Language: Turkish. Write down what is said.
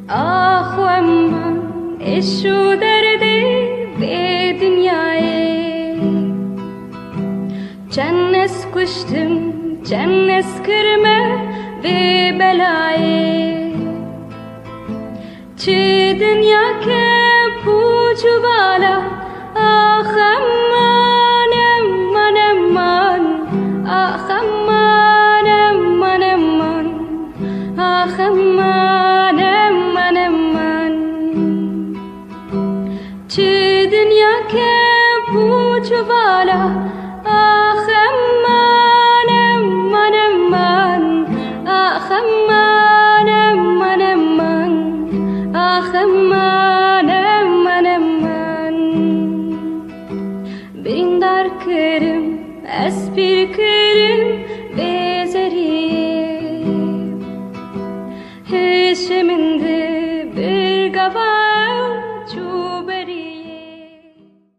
आहो अम्मा इशू दर्दे dünyayı Cennet kuştum, cennet kırma ve belayı Çi dünya ke pucu bala Ah aman aman aman Ah aman aman aman Ah aman aman aman Çi dünya ke pucu bala Ah aman aman aman Ah aman aman aman Ah aman aman aman Birindar kırım espir kırım bezeri Heşeminde bir gavar